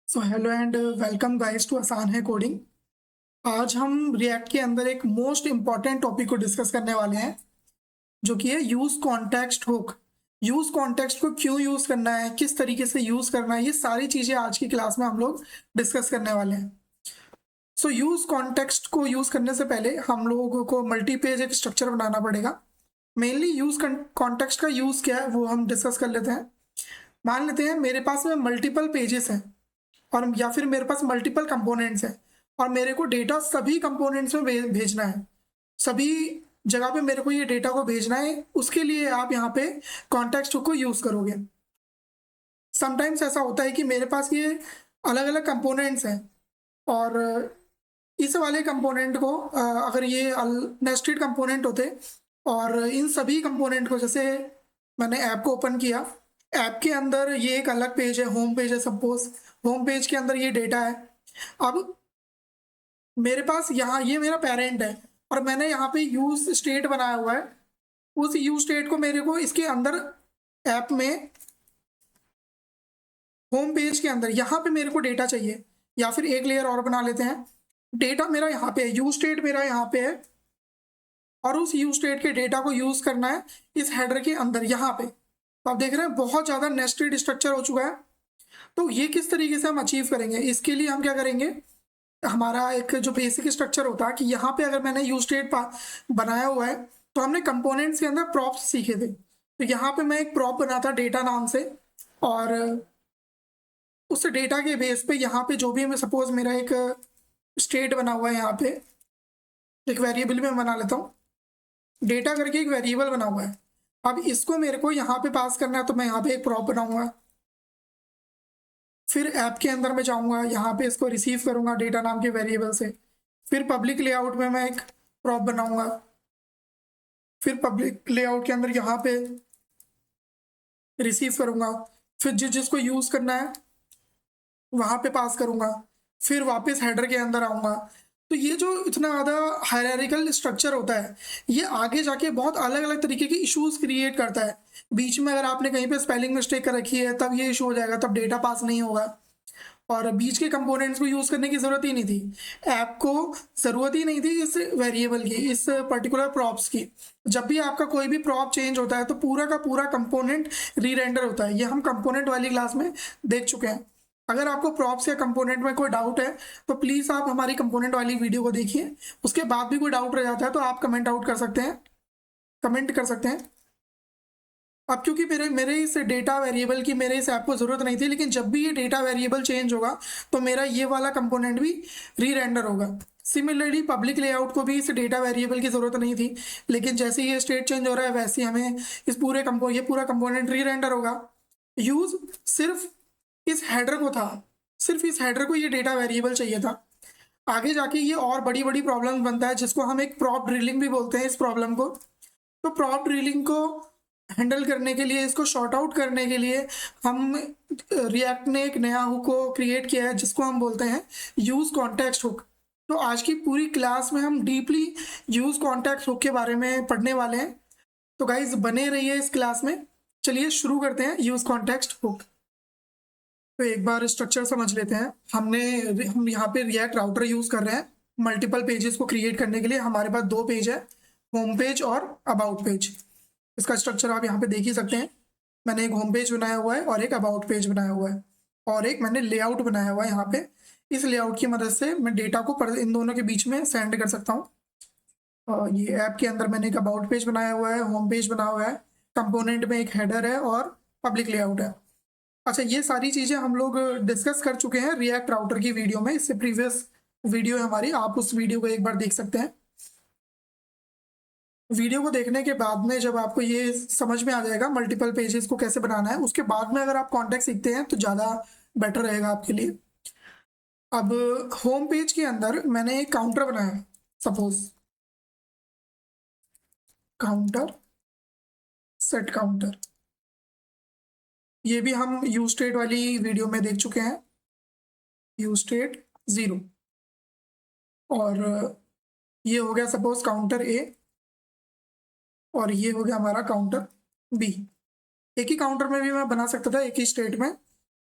So hello and welcome guys to आसान है coding. आज हम रिएक्ट के अंदर एक मोस्ट इंपॉर्टेंट टॉपिक को डिस्कस करने वाले हैं, जो कि है use context hook. Use context को क्यों यूज करना है, किस तरीके से यूज करना है, ये सारी चीजें आज की क्लास में हम लोग डिस्कस करने वाले हैं। सो यूज कॉन्टेक्स्ट को यूज करने से पहले हम लोगों को मल्टी पेज एक स्ट्रक्चर बनाना पड़ेगा। मेनली यूज कॉन्टेक्स्ट का यूज क्या है वो हम डिस्कस कर लेते हैं। मान लेते हैं मेरे पास में मल्टीपल पेजेस हैं, और या फिर मेरे पास मल्टीपल कंपोनेंट्स हैं, और मेरे को डेटा सभी कंपोनेंट्स में भेजना है। सभी जगह पे मेरे को ये डेटा को भेजना है। उसके लिए आप यहाँ पे कॉन्टेक्स्ट को यूज़ करोगे। समटाइम्स ऐसा होता है कि मेरे पास ये अलग अलग कंपोनेंट्स हैं, और इस वाले कंपोनेंट को अगर ये नेस्टेड कंपोनेंट होते, और इन सभी कंपोनेंट को जैसे मैंने ऐप को ओपन किया, ऐप के अंदर ये एक अलग पेज है, होम पेज है सपोज। होम पेज के अंदर ये डेटा है। अब मेरे पास यहाँ ये मेरा पेरेंट है, और मैंने यहाँ पे यूज स्टेट बनाया हुआ है। उस यूज स्टेट को मेरे को इसके अंदर ऐप में होम पेज के अंदर यहाँ पे मेरे को डेटा चाहिए, या फिर एक लेयर और बना लेते हैं। डेटा मेरा यहाँ पे है, यूज स्टेट मेरा यहाँ पे है, और उस यूज स्टेट के डेटा को यूज करना है इस हेडर के अंदर यहाँ पे। तो आप देख रहे हैं बहुत ज़्यादा नेस्टेड स्ट्रक्चर हो चुका है। तो ये किस तरीके से हम अचीव करेंगे, इसके लिए हम क्या करेंगे, हमारा एक जो बेसिक स्ट्रक्चर होता है कि यहाँ पे अगर मैंने यूज स्टेट बनाया हुआ है, तो हमने कंपोनेंट्स के अंदर प्रॉप्स सीखे थे। तो यहाँ पे मैं एक प्रॉप बनाता डेटा नाम से, और उस डेटा के बेस पे यहाँ पे जो भी मैं सपोज मेरा एक स्टेट बना हुआ है, यहाँ पे एक वेरिएबल में बना लेता हूँ, डेटा करके एक वेरिएबल बना हुआ है। अब इसको मेरे को यहाँ पे पास करना है, तो मैं यहाँ पे एक प्रॉप बनाऊंगा। फिर ऐप के अंदर मैं जाऊंगा, यहाँ पे इसको रिसीव करूंगा डेटा नाम के वेरिएबल से। फिर पब्लिक लेआउट में मैं एक प्रॉप बनाऊंगा। फिर पब्लिक लेआउट के अंदर यहाँ पे रिसीव करूंगा। फिर जिसको यूज़ करना है वहाँ पे पास करूंगा। फिर वापस हेडर के अंदर आऊंगा। तो ये जो इतना ज़्यादा हायरार्किकल स्ट्रक्चर होता है, ये आगे जाके बहुत अलग अलग तरीके के इश्यूज क्रिएट करता है। बीच में अगर आपने कहीं पे स्पेलिंग मिस्टेक कर रखी है, तब ये इशू हो जाएगा, तब डेटा पास नहीं होगा। और बीच के कंपोनेंट्स को यूज़ करने की ज़रूरत ही नहीं थी। ऐप को ज़रूरत ही नहीं थी इस वेरिएबल की, इस पर्टिकुलर प्रॉप्स की। जब भी आपका कोई भी प्रॉप चेंज होता है, तो पूरा का पूरा कंपोनेंट री रेंडर होता है। ये हम कंपोनेंट वाली क्लास में देख चुके हैं। अगर आपको प्रॉप्स या कंपोनेंट में कोई डाउट है, तो प्लीज़ आप हमारी कंपोनेंट वाली वीडियो को देखिए। उसके बाद भी कोई डाउट रह जाता है तो आप कमेंट आउट कर सकते हैं, कमेंट कर सकते हैं। अब क्योंकि मेरे मेरे इस डेटा वेरिएबल की मेरे इस ऐप को ज़रूरत नहीं थी, लेकिन जब भी ये डेटा वेरिएबल चेंज होगा, तो मेरा ये वाला कंपोनेंट भी री रेंडर होगा। सिमिलरली पब्लिक लेआउट को भी इस डेटा वेरिएबल की ज़रूरत नहीं थी, लेकिन जैसे ही ये स्टेट चेंज हो रहा है, वैसे ही हमें ये पूरा कंपोनेंट री रेंडर होगा। यूज़ सिर्फ इस हेडर को था, सिर्फ इस हेडर को ये डेटा वेरिएबल चाहिए था। आगे जाके ये और बड़ी बड़ी प्रॉब्लम बनता है, जिसको हम एक प्रॉप ड्रिलिंग भी बोलते हैं इस प्रॉब्लम को। तो प्रॉप ड्रिलिंग को हैंडल करने के लिए, इसको शॉर्ट आउट करने के लिए, हम रिएक्ट ने एक नया हुक को क्रिएट किया है, जिसको हम बोलते हैं यूज़ कॉन्टेक्स्ट हुक। तो आज की पूरी क्लास में हम डीपली यूज़ कॉन्टेक्स्ट हुक के बारे में पढ़ने वाले हैं। तो गाइज बने रहिए इस क्लास में। चलिए शुरू करते हैं यूज़ कॉन्टेक्स्ट हुक। तो एक बार स्ट्रक्चर समझ लेते हैं। हम यहाँ पे रिएक्ट राउटर यूज़ कर रहे हैं मल्टीपल पेजेस को क्रिएट करने के लिए। हमारे पास दो पेज है, होम पेज और अबाउट पेज। इसका स्ट्रक्चर आप यहाँ पे देख ही सकते हैं। मैंने एक होम पेज बनाया हुआ है, और एक अबाउट पेज बनाया हुआ है, और एक मैंने लेआउट बनाया हुआ है यहाँ पे। इस लेआउट की मदद से मैं डेटा को इन दोनों के बीच में सेंड कर सकता हूँ। और ये ऐप के अंदर मैंने एक अबाउट पेज बनाया हुआ है, होम पेज बना हुआ है, कंपोनेंट में एक हेडर है, और पब्लिक लेआउट है। अच्छा, ये सारी चीज़ें हम लोग डिस्कस कर चुके हैं रिएक्ट राउटर की वीडियो में। इससे प्रीवियस वीडियो है हमारी, आप उस वीडियो को एक बार देख सकते हैं। वीडियो को देखने के बाद में जब आपको ये समझ में आ जाएगा मल्टीपल पेजेस को कैसे बनाना है, उसके बाद में अगर आप कॉन्टेक्स्ट सीखते हैं तो ज़्यादा बेटर रहेगा आपके लिए। अब होम पेज के अंदर मैंने एक काउंटर बनाया, सपोज काउंटर, सेट काउंटर। ये भी हम यूज स्टेट वाली वीडियो में देख चुके हैं, यूज स्टेट 0। और ये हो गया सपोज काउंटर ए, और ये हो गया हमारा काउंटर बी। एक ही काउंटर में भी मैं बना सकता था, एक ही स्टेट में,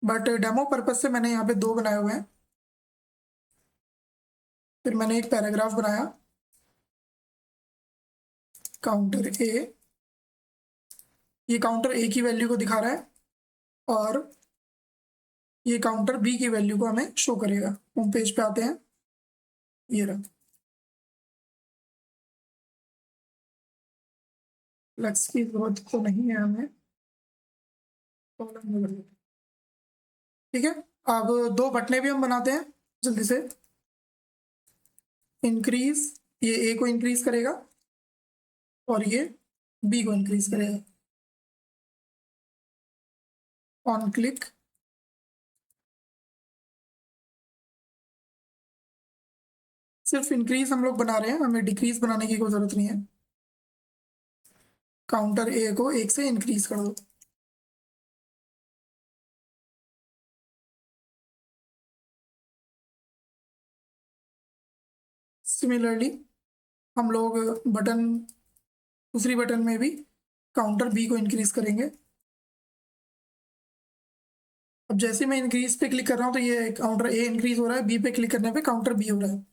बट डेमो पर्पज से मैंने यहाँ पे 2 बनाए हुए हैं। फिर मैंने एक पैराग्राफ बनाया, काउंटर ए, ये काउंटर ए की वैल्यू को दिखा रहा है और ये काउंटर बी की वैल्यू को हमें शो करेगा। होम पेज पे आते हैं, ये रहा। फ्लेक्स की जरूरत तो नहीं है हमें, कॉलम में कर देते हैं। ठीक है, अब 2 बटने भी हम बनाते हैं जल्दी से। इंक्रीज, ये ए को इंक्रीज करेगा और ये बी को इंक्रीज करेगा। ऑन क्लिक, सिर्फ इंक्रीज हम लोग बना रहे हैं, हमें डिक्रीज बनाने की कोई जरूरत नहीं है। काउंटर ए को 1 से इंक्रीज कर दो। सिमिलरली हम लोग बटन, दूसरी बटन में भी काउंटर बी को इंक्रीज करेंगे। अब जैसे मैं इंक्रीज पे क्लिक कर रहा हूँ तो ये काउंटर ए इंक्रीज हो रहा है, बी पे क्लिक करने पे काउंटर बी हो रहा है।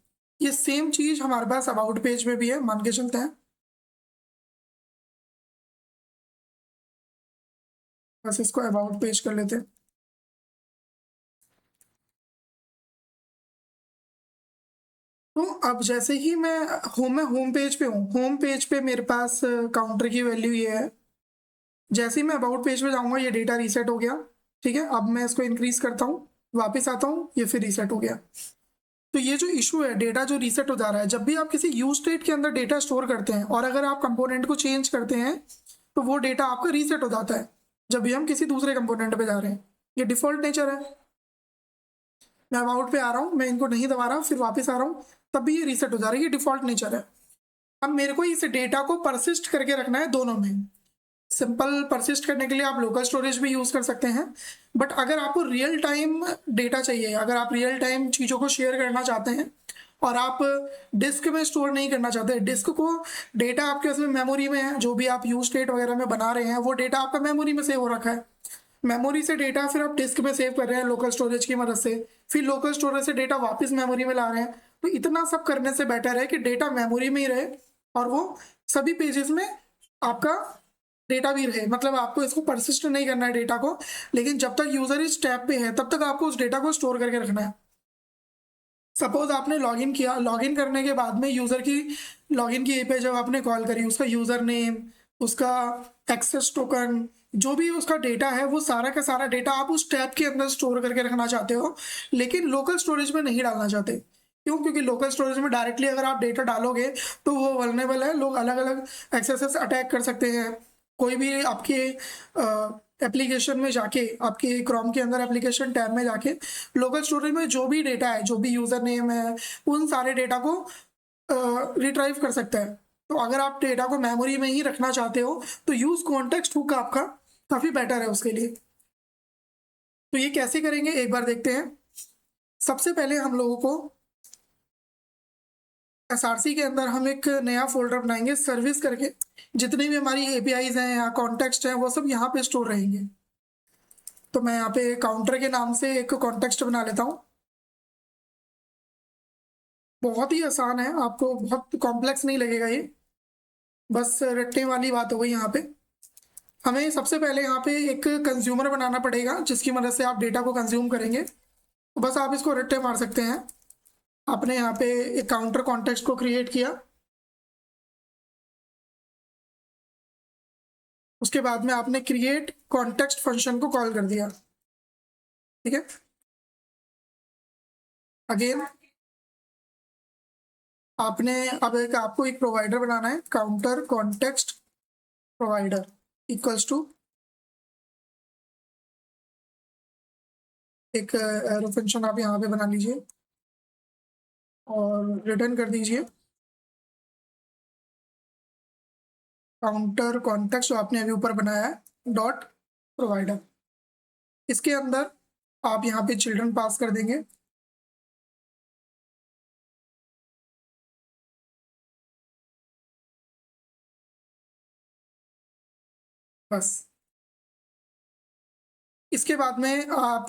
ये सेम चीज हमारे पास अबाउट पेज में भी है, मान के चलते हैं। बस इसको अबाउट पेज कर लेते हैं। तो अब जैसे ही मैं होम पेज पे हूँ, होम पेज पे मेरे पास काउंटर की वैल्यू ये है। जैसे ही मैं अबाउट पेज पे जाऊंगा ये डेटा रीसेट हो गया। ठीक है, अब मैं इसको इंक्रीज करता हूँ, वापस आता हूँ, ये फिर रीसेट हो गया। तो ये जो इशू है, डेटा जो रीसेट हो जा रहा है, जब भी आप किसी यूज स्टेट के अंदर डेटा स्टोर करते हैं और अगर आप कंपोनेंट को चेंज करते हैं तो वो डेटा आपका रीसेट हो जाता है जब भी हम किसी दूसरे कंपोनेंट पे जा रहे हैं। ये डिफॉल्ट नेचर है। मैं अबाउट पे आ रहा हूँ, मैं इनको नहीं दबा रहा, फिर वापस आ रहा हूँ, तब भी ये रीसेट हो जा रहा है। ये डिफॉल्ट नेचर है। अब मेरे को इस डेटा को परसिस्ट करके रखना है दोनों में। सिंपल परसिस्ट करने के लिए आप लोकल स्टोरेज भी यूज कर सकते हैं, बट अगर आपको रियल टाइम डेटा चाहिए, अगर आप रियल टाइम चीज़ों को शेयर करना चाहते हैं और आप डिस्क में स्टोर नहीं करना चाहते, डिस्क को डेटा आपके उसमें मेमोरी में है, जो भी आप यूज स्टेट वगैरह में बना रहे हैं वो डेटा आपका मेमोरी में सेव हो रखा है। मेमोरी से डेटा फिर आप डिस्क में सेव कर रहे हैं लोकल स्टोरेज की मदद से, फिर लोकल स्टोरेज से डेटा वापस मेमोरी में ला रहे हैं। तो इतना सब करने से बेटर है कि डेटा मेमोरी में ही रहे और वो सभी पेजेस में आपका डेटा भी रहे। मतलब आपको इसको परसिस्ट नहीं करना है डेटा को, लेकिन जब तक यूजर इस टैब पे है तब तक आपको उस डेटा को स्टोर करके रखना है। सपोज आपने लॉगिन किया, लॉगिन करने के बाद में यूजर की लॉगिन की पे जब आपने कॉल करी, उसका यूजर नेम, उसका एक्सेस टोकन, जो भी उसका डेटा है वो सारा का सारा डेटा आप उस टैब के अंदर स्टोर करके रखना चाहते हो, लेकिन लोकल स्टोरेज में नहीं डालना चाहते। क्यों? क्योंकि लोकल स्टोरेज में डायरेक्टली अगर आप डेटा डालोगे तो वो वल्नरेबल है, लोग अलग अलग एक्सेस अटैक कर सकते हैं। कोई भी आपके एप्लीकेशन में जाके, आपके क्रोम के अंदर एप्लीकेशन टैब में जाके लोकल स्टोरेज में जो भी डेटा है, जो भी यूजर नेम है, उन सारे डेटा को रिट्राइव कर सकता है। तो अगर आप डेटा को मेमोरी में ही रखना चाहते हो तो यूज कॉन्टेक्स्ट हुक आपका काफी बेटर है उसके लिए। तो ये कैसे करेंगे एक बार देखते हैं। सबसे पहले हम लोगों को एसआरसी के अंदर हम एक नया फोल्डर बनाएंगे सर्विस करके। जितनी भी हमारी एपीआईज हैं या कॉन्टेक्स्ट हैं वो सब यहाँ पे स्टोर रहेंगे। तो मैं यहाँ पे काउंटर के नाम से एक कॉन्टेक्स्ट बना लेता हूँ। बहुत ही आसान है, आपको बहुत कॉम्प्लेक्स नहीं लगेगा ये, बस रटने वाली बात हो गई यहाँ पे। हमें सबसे पहले यहाँ पे एक कंज्यूमर बनाना पड़ेगा जिसकी मदद से आप डेटा को कंज्यूम करेंगे। तो बस आप इसको रट्टे मार सकते हैं। आपने यहाँ पे एक काउंटर कॉन्टेक्स्ट को क्रिएट किया, उसके बाद में आपने क्रिएट कॉन्टेक्स्ट फंक्शन को कॉल कर दिया। ठीक है, अगेन आपने अब आपको एक प्रोवाइडर बनाना है, counter context provider equals to एक एरो फंक्शन आप यहाँ पे बना लीजिए और रिटर्न कर दीजिए काउंटर कॉन्टेक्स्ट जो आपने अभी ऊपर बनाया है डॉट प्रोवाइडर। इसके अंदर आप यहाँ पे चिल्ड्रन पास कर देंगे। बस इसके बाद में आप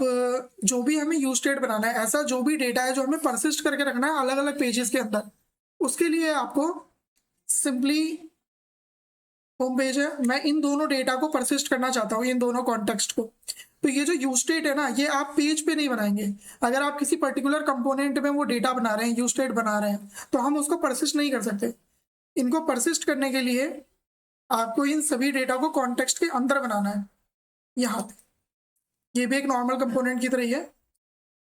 जो भी हमें यूज स्टेट बनाना है, ऐसा जो भी डेटा है जो हमें परसिस्ट करके रखना है अलग अलग पेजेस के अंदर, उसके लिए आपको सिंपली होम पेज है, मैं इन दोनों डेटा को परसिस्ट करना चाहता हूँ, इन दोनों कॉन्टेक्स्ट को। तो ये जो यूज स्टेट है ना, ये आप पेज पे नहीं बनाएंगे। अगर आप किसी पर्टिकुलर कंपोनेंट में वो डेटा बना रहे हैं, यूज स्टेट बना रहे हैं, तो हम उसको परसिस्ट नहीं कर सकते। इनको परसिस्ट करने के लिए आपको इन सभी डेटा को कॉन्टेक्स्ट के अंदर बनाना है। यहाँ पे ये भी एक नॉर्मल कंपोनेंट की तरह ही है।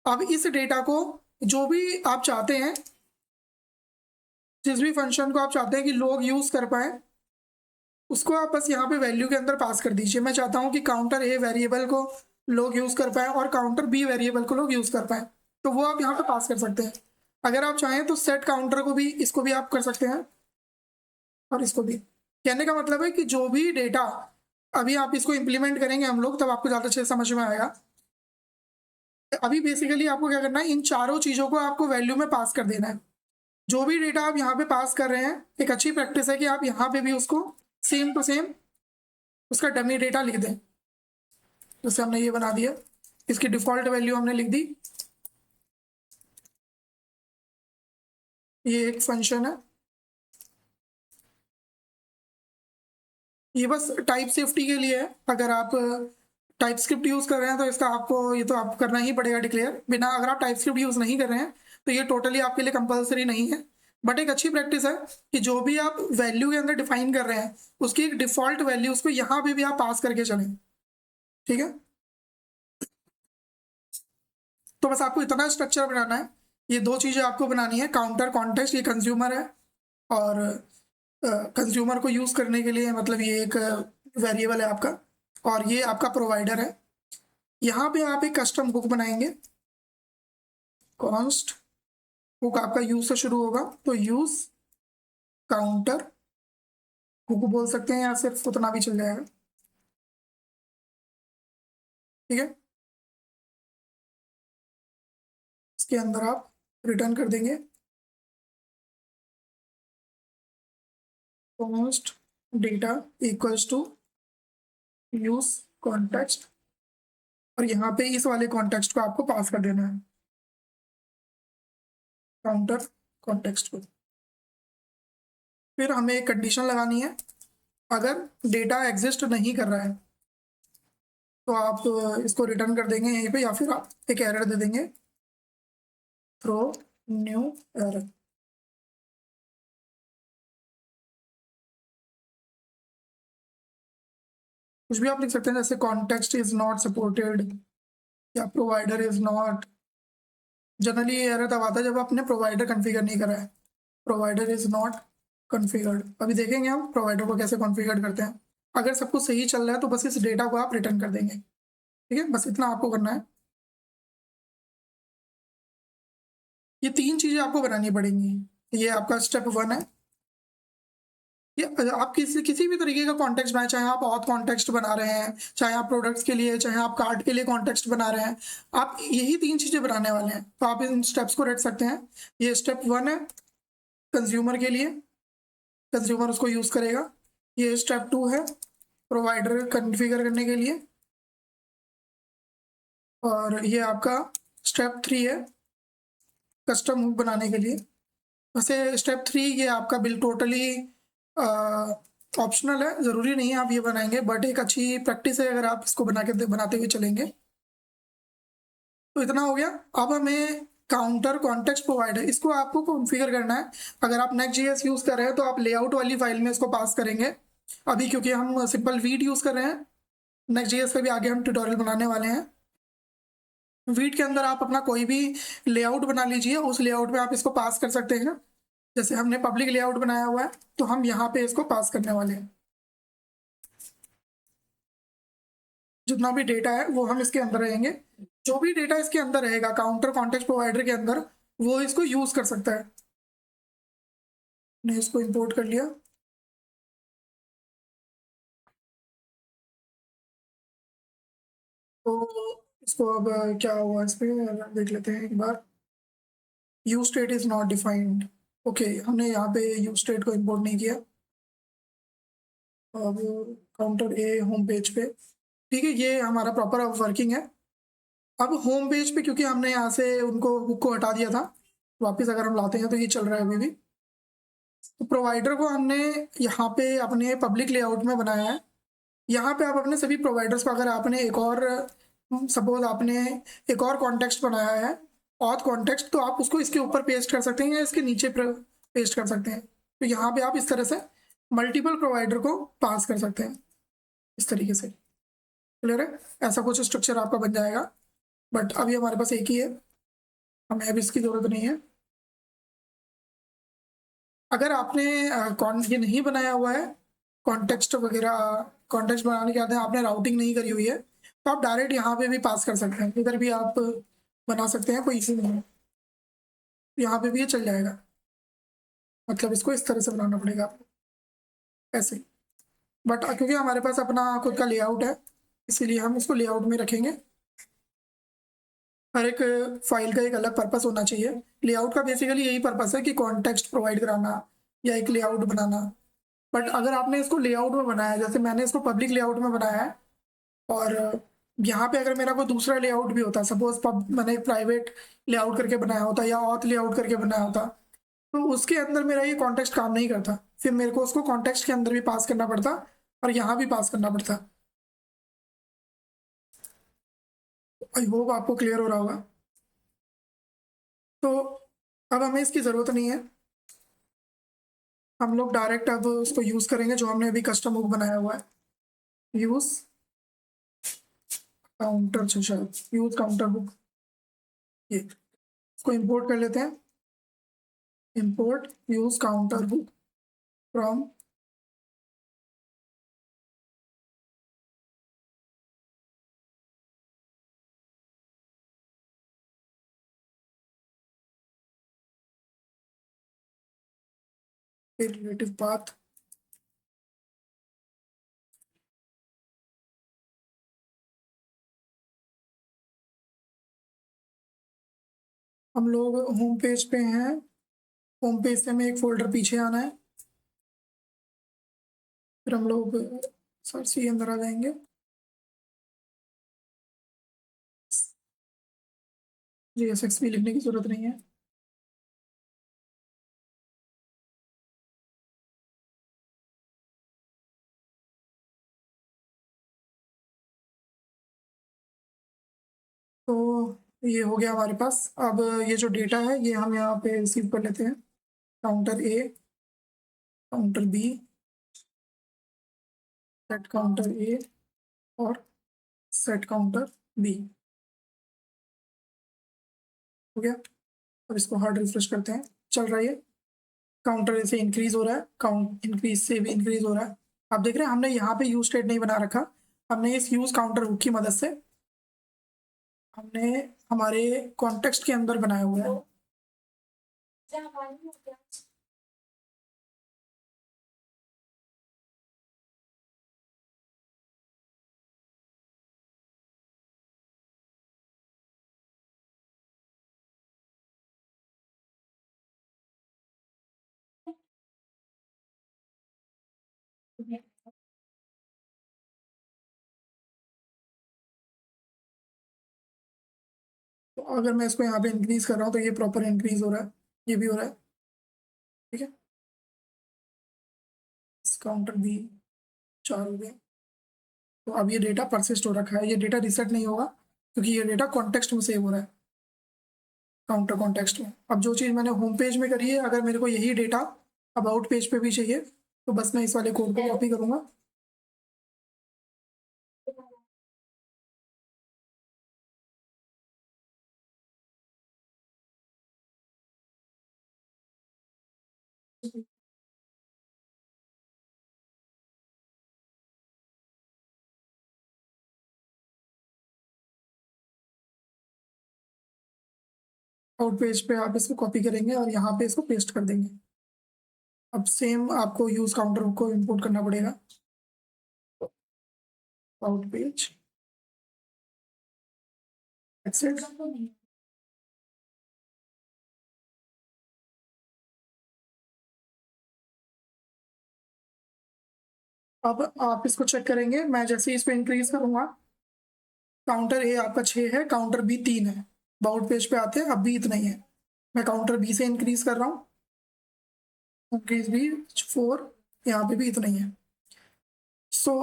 अब इस डेटा को जो भी आप चाहते हैं, जिस भी फंक्शन को आप चाहते हैं कि लोग यूज कर पाए, उसको आप बस यहाँ पे वैल्यू के अंदर पास कर दीजिए। मैं चाहता हूँ कि काउंटर ए वेरिएबल को लोग यूज कर पाए और काउंटर बी वेरिएबल को लोग यूज कर पाए, तो वो आप यहाँ पे पास कर सकते हैं। अगर आप चाहें तो सेट काउंटर को भी, इसको भी आप कर सकते हैं और इसको भी। कहने का मतलब है कि जो भी डेटा अभी आप इसको इम्प्लीमेंट करेंगे हम लोग, तब आपको ज़्यादा अच्छे से समझ में आएगा। अभी बेसिकली आपको क्या करना है, इन चारों चीज़ों को आपको वैल्यू में पास कर देना है। जो भी डेटा आप यहाँ पे पास कर रहे हैं, एक अच्छी प्रैक्टिस है कि आप यहाँ पे भी उसको सेम टू सेम उसका डमी डेटा लिख दें। जैसे हमने ये बना दिया, इसकी डिफॉल्ट वैल्यू हमने लिख दी। ये एक फंक्शन है, ये बस टाइप सेफ्टी के लिए है। अगर आप टाइप स्क्रिप्ट यूज़ कर रहे हैं तो इसका आपको ये तो आपको करना ही पड़ेगा डिक्लेयर। बिना अगर आप टाइप स्क्रिप्ट यूज़ नहीं कर रहे हैं तो ये टोटली आपके लिए कंपलसरी नहीं है, बट एक अच्छी प्रैक्टिस है कि जो भी आप वैल्यू के अंदर डिफाइन कर रहे हैं, उसकी एक डिफॉल्ट वैल्यू उसको यहाँ पे भी आप पास करके चलें। ठीक है, तो बस आपको इतना स्ट्रक्चर बनाना है। ये दो चीज़ें आपको बनानी है, काउंटर कॉन्टेक्स्ट, ये कंज्यूमर है, और कंज्यूमर को यूज़ करने के लिए मतलब ये एक वेरिएबल है आपका, और ये आपका प्रोवाइडर है। यहाँ पे आप एक कस्टम हुक बनाएंगे, कॉन्स्ट हुक आपका यूज से शुरू होगा, तो यूज काउंटर हुक बोल सकते हैं या सिर्फ उतना भी चल जाएगा। ठीक है, इसके अंदर आप रिटर्न कर देंगे const data equals to use context, और यहाँ पे इस वाले कॉन्टेक्स्ट को आपको पास कर देना है, काउंटर कॉन्टेक्स्ट को। फिर हमें एक कंडीशन लगानी है, अगर डेटा एग्जिस्ट नहीं कर रहा है तो आप इसको रिटर्न कर देंगे यहीं पे, या फिर आप एक एरर दे देंगे, थ्रो न्यू एरर। कुछ भी आप लिख सकते हैं, जैसे कॉन्टेक्स्ट इज नॉट सपोर्टेड या प्रोवाइडर इज नॉट। जनरली ये एरर तब आता है जब आपने प्रोवाइडर कॉन्फ़िगर नहीं करा है, प्रोवाइडर इज नॉट कॉन्फ़िगर्ड। अभी देखेंगे हम प्रोवाइडर को कैसे कॉन्फ़िगर करते हैं। अगर सब कुछ सही चल रहा है तो बस इस डेटा को आप रिटर्न कर देंगे। ठीक है, बस इतना आपको करना है। ये तीन चीज़ें आपको बनानी पड़ेंगी। ये आपका स्टेप 1 है। ये आप किसी किसी भी तरीके का कॉन्टेक्स्ट बनाए, चाहे आप ऑथ कॉन्टेक्स्ट बना रहे हैं, चाहे आप प्रोडक्ट्स के लिए, चाहे आप कार्ड के लिए कॉन्टेक्स्ट बना रहे हैं, आप यही तीन चीज़ें बनाने वाले हैं। तो आप इन स्टेप्स को रट सकते हैं। ये स्टेप 1 है कंज्यूमर के लिए, कंज्यूमर उसको यूज़ करेगा। ये स्टेप 2 है प्रोवाइडर कॉन्फ़िगर करने के लिए, और ये आपका स्टेप 3 है कस्टम हुक बनाने के लिए। वैसे स्टेप 3 ये आपका बिल टोटली ऑप्शनल है, ज़रूरी नहीं है आप ये बनाएंगे, बट एक अच्छी प्रैक्टिस है अगर आप इसको बनाते हुए चलेंगे। तो इतना हो गया। अब हमें काउंटर कॉन्टेक्स्ट प्रोवाइडर, इसको आपको कॉन्फ़िगर करना है। अगर आप नेक्स्ट.js यूज़ कर रहे हैं तो आप लेआउट वाली फाइल में इसको पास करेंगे। अभी क्योंकि हम सिंपल वीट यूज़ कर रहे हैं, नेक्स्ट.js पे भी आगे हम ट्यूटोरियल बनाने वाले हैं। वीट के अंदर आप अपना कोई भी लेआउट बना लीजिए, उस लेआउट में आप इसको पास कर सकते हैं। जैसे हमने पब्लिक लेआउट बनाया हुआ है तो हम यहाँ पे इसको पास करने वाले हैं। जितना भी डेटा है वो हम इसके अंदर रहेंगे। जो भी डेटा इसके अंदर रहेगा काउंटर कॉन्टेक्स्ट प्रोवाइडर के अंदर, वो इसको यूज कर सकता है। ने इसको इंपोर्ट कर लिया। तो इसको अब क्या हुआ इस पे देख लेते हैं एक बार। UseState is not defined. Okay, हमने यहाँ पे यूज स्टेट को इंपोर्ट नहीं किया। अब काउंटर ए होम पेज पे ठीक है, ये हमारा प्रॉपर वर्किंग है। अब होम पेज पे क्योंकि हमने यहाँ से उनको बुक को हटा दिया था, वापस अगर हम लाते हैं तो ये चल रहा है अभी भी। तो प्रोवाइडर को हमने यहाँ पे अपने पब्लिक लेआउट में बनाया है। यहाँ पे आप अपने सभी प्रोवाइडर्स को, अगर आपने एक और सपोज आपने एक और कॉन्टेक्स्ट बनाया है, ऑथ कॉन्टेक्स्ट, तो आप उसको इसके ऊपर पेस्ट कर सकते हैं या इसके नीचे पेस्ट कर सकते हैं। तो यहाँ पे आप इस तरह से मल्टीपल प्रोवाइडर को पास कर सकते हैं इस तरीके से। क्लियर है? ऐसा कुछ स्ट्रक्चर आपका बन जाएगा, बट अभी हमारे पास एक ही है, हमें अब इसकी ज़रूरत नहीं है। अगर आपने ये नहीं बनाया हुआ है कॉन्टेक्स्ट वगैरह, कॉन्टेक्स्ट बनाने के बाद आपने राउटिंग नहीं करी हुई है, तो आप डायरेक्ट यहाँ पे भी पास कर सकते हैं, इधर भी आप बना सकते हैं, कोई इशू नहीं है। यहाँ पे भी ये चल जाएगा, मतलब इसको इस तरह से बनाना पड़ेगा आपको, ऐसे। बट क्योंकि हमारे पास अपना खुद का लेआउट है, इसीलिए हम इसको लेआउट में रखेंगे। हर एक फाइल का एक अलग पर्पस होना चाहिए। लेआउट का बेसिकली यही पर्पस है कि कॉन्टेक्स्ट प्रोवाइड कराना या एक लेआउट बनाना। बट अगर आपने इसको लेआउट में बनाया, जैसे मैंने इसको पब्लिक लेआउट में बनाया है, और यहाँ पे अगर मेरा कोई दूसरा लेआउट भी होता, सपोज मैंने प्राइवेट लेआउट करके बनाया होता या ऑथ लेआउट करके बनाया होता, तो उसके अंदर मेरा ये कॉन्टेक्स्ट काम नहीं करता, फिर मेरे को उसको कॉन्टेक्स्ट के अंदर भी पास करना पड़ता और यहाँ भी पास करना पड़ता। आई होप आपको क्लियर हो रहा होगा। तो अब हमें इसकी ज़रूरत नहीं है, हम लोग डायरेक्ट अब उसको यूज़ करेंगे जो हमने अभी कस्टम हुक बनाया हुआ है। यूज़ काउंटर, शायद यूज़ काउंटर हुक, ये इसको इंपोर्ट कर लेते हैं। Import use counter hook from relative path. हम लोग होम पेज पे हैं, होम पेज से हमें एक फोल्डर पीछे आना है, फिर हम लोग सर्च के अंदर आ जाएंगे। JSXP लिखने की जरूरत नहीं है। तो ये हो गया हमारे पास। अब ये जो डेटा है ये हम यहाँ पे रिसीव कर लेते हैं। काउंटर ए, काउंटर बी, सेट काउंटर ए और सेट काउंटर बी। हो गया। अब इसको हार्ड रिफ्रेश करते हैं, चल रहा है। काउंटर से इंक्रीज हो रहा है, काउंट इंक्रीज से भी इंक्रीज हो रहा है। आप देख रहे हैं हमने यहाँ पे यूज स्टेट नहीं बना रखा, हमने इस यूज काउंटर हुक की मदद से हमने हमारे कॉन्टेक्स्ट के अंदर बनाया हुआ है। तो अगर मैं इसको यहाँ पे इंक्रीज कर रहा हूँ तो ये प्रॉपर इंक्रीज हो रहा है, ये भी हो रहा है। ठीक है, काउंटर भी 4 हो गए। तो अब ये डेटा परसिस्ट हो रखा है, ये डेटा रिसेट नहीं होगा क्योंकि ये डेटा कॉन्टेक्स्ट में सेव हो रहा है, काउंटर कॉन्टेक्स्ट में। अब जो चीज़ मैंने होम पेज में करी है, अगर मेरे को यही डेटा अबाउट पेज पे भी चाहिए तो बस मैं इस वाले कोड को कॉपी करूँगा। आउट पेज पे आप इसको कॉपी करेंगे और यहाँ पे इसको पेस्ट कर देंगे। अब सेम आपको यूज काउंटर को इंपोर्ट करना पड़ेगा। आउट पेज एक्सेट। अब आप इसको चेक करेंगे, मैं जैसे ही इसको इंक्रीज करूंगा काउंटर ए आपका 6 है, काउंटर बी 3 है। अबाउट पेज पे आते हैं, अब भी इतना ही है। मैं काउंटर बी से इंक्रीज कर रहा हूँ, इंक्रीज भी 4, यहाँ पे भी इतना ही है। सो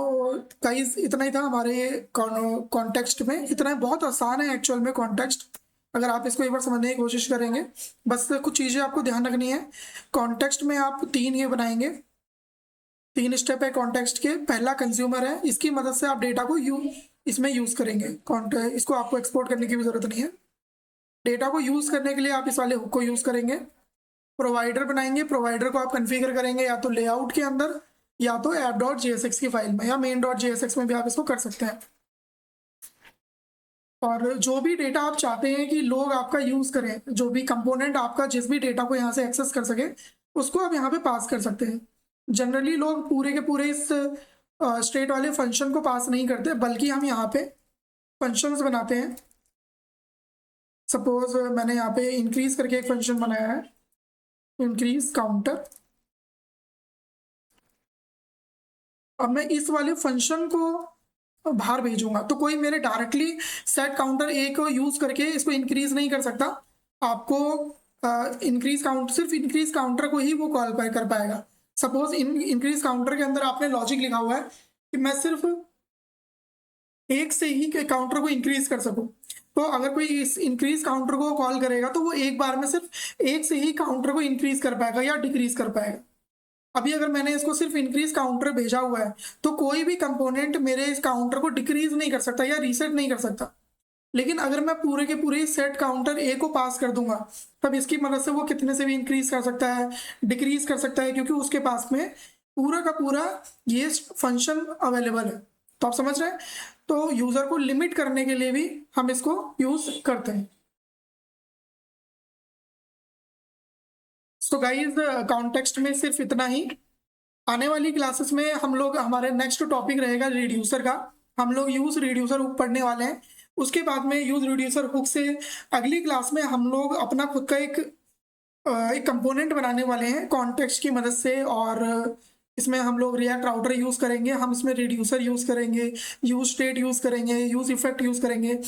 गाइस इतना ही था हमारे कॉन्टेक्स्ट में। इतना ही, बहुत आसान है एक्चुअल में कॉन्टेक्स्ट, अगर आप इसको एक बार समझने की कोशिश करेंगे। बस कुछ चीज़ें आपको ध्यान रखनी है। कॉन्टेक्स्ट में आप 3 ये बनाएंगे, 3 स्टेप है कॉन्टेक्स्ट के। पहला कंज्यूमर है, इसकी मदद से आप डेटा को इसमें यूज़ करेंगे। इसको आपको एक्सपोर्ट करने की भी ज़रूरत नहीं है। डेटा को यूज़ करने के लिए आप इस वाले हुक को यूज़ करेंगे। प्रोवाइडर बनाएंगे, प्रोवाइडर को आप कन्फिगर करेंगे या तो लेआउट के अंदर या तो app.jsx की फाइल में या main.jsx में भी आप इसको कर सकते हैं। और जो भी डेटा आप चाहते हैं कि लोग आपका यूज़ करें, जो भी कंपोनेंट आपका जिस भी डेटा को यहाँ से एक्सेस कर सके, उसको आप यहाँ पे पास कर सकते हैं। जनरली लोग पूरे के पूरे इस स्टेट वाले फंक्शन को पास नहीं करते, बल्कि हम यहाँ पे फंक्शंस बनाते हैं। सपोज मैंने यहाँ पे इंक्रीज करके एक फंक्शन बनाया है, इंक्रीज काउंटर। अब मैं इस वाले फंक्शन को बाहर भेजूंगा तो कोई मेरे डायरेक्टली सेट काउंटर ए को यूज करके इसको इंक्रीज नहीं कर सकता। आपको इंक्रीज काउंट सिर्फ इंक्रीज काउंटर को ही वो कॉल कर पाएगा। सपोज इंक्रीज काउंटर के अंदर आपने लॉजिक लिखा हुआ है कि मैं सिर्फ एक से ही काउंटर को इंक्रीज कर सकूं, तो अगर कोई इस इंक्रीज काउंटर को कॉल करेगा तो वो एक बार में सिर्फ एक से ही काउंटर को इंक्रीज कर पाएगा या डिक्रीज कर पाएगा। अभी अगर मैंने इसको सिर्फ इंक्रीज काउंटर भेजा हुआ है तो कोई भी कंपोनेंट मेरे इस काउंटर को डिक्रीज नहीं कर सकता या रीसेट नहीं कर सकता। लेकिन अगर मैं पूरे के पूरे सेट काउंटर ए को पास कर दूंगा, तब इसकी मदद से वो कितने से भी इंक्रीज कर सकता है, डिक्रीज कर सकता है, क्योंकि उसके पास में पूरा का पूरा ये फंक्शन अवेलेबल है। तो आप समझ रहे हैं, तो यूजर को लिमिट करने के लिए भी हम इसको यूज करते हैं। सो गाइस कॉन्टेक्स्ट में सिर्फ इतना ही। आने वाली क्लासेस में हम लोग, हमारे नेक्स्ट टॉपिक रहेगा रिड्यूसर का। हम लोग यूज रिड्यूसर हुक पढ़ने वाले हैं। उसके बाद में यूज रिड्यूसर हुक से अगली क्लास में हम लोग अपना खुद का एक कंपोनेंट बनाने वाले हैं कॉन्टेक्स्ट की मदद से। और इसमें हम लोग रिएक्ट राउटर यूज़ करेंगे, हम इसमें रिड्यूसर यूज़ करेंगे, यूज स्टेट यूज़ करेंगे, यूज इफेक्ट यूज़ करेंगे।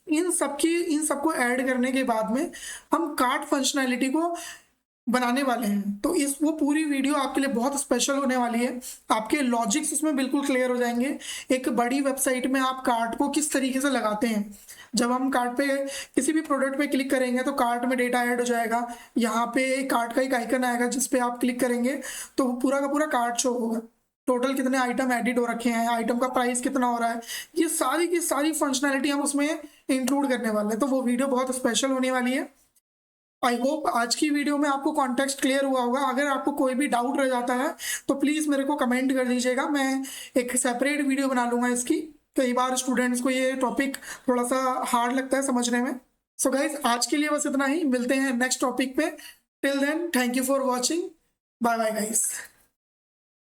इन सबको ऐड करने के बाद में हम कार्ट फंक्शनैलिटी को बनाने वाले हैं। तो वो पूरी वीडियो आपके लिए बहुत स्पेशल होने वाली है। आपके लॉजिक्स उसमें बिल्कुल क्लियर हो जाएंगे। एक बड़ी वेबसाइट में आप कार्ट को किस तरीके से लगाते हैं। जब हम कार्ट पे किसी भी प्रोडक्ट पे क्लिक करेंगे तो कार्ट में डेटा ऐड हो जाएगा। यहाँ पे कार्ट का एक आइकन आएगा जिस पे आप क्लिक करेंगे तो पूरा का पूरा कार्ट शो होगा। टोटल कितने आइटम एडिट हो रखे हैं, आइटम का प्राइस कितना हो रहा है, ये सारी की सारी फंक्शनैलिटी हम उसमें इंक्लूड करने वाले हैं। तो वो वीडियो बहुत स्पेशल होने वाली है। आई होप आज की वीडियो में आपको कॉन्टेक्स्ट क्लियर हुआ होगा। अगर आपको कोई भी डाउट रह जाता है तो प्लीज़ मेरे को कमेंट कर दीजिएगा, मैं एक सेपरेट वीडियो बना लूँगा इसकी। कई बार स्टूडेंट्स को ये टॉपिक थोड़ा सा हार्ड लगता है समझने में। सो गाइज आज के लिए बस इतना ही, मिलते हैं नेक्स्ट टॉपिक पे। Till then thank you for watching, bye bye guys.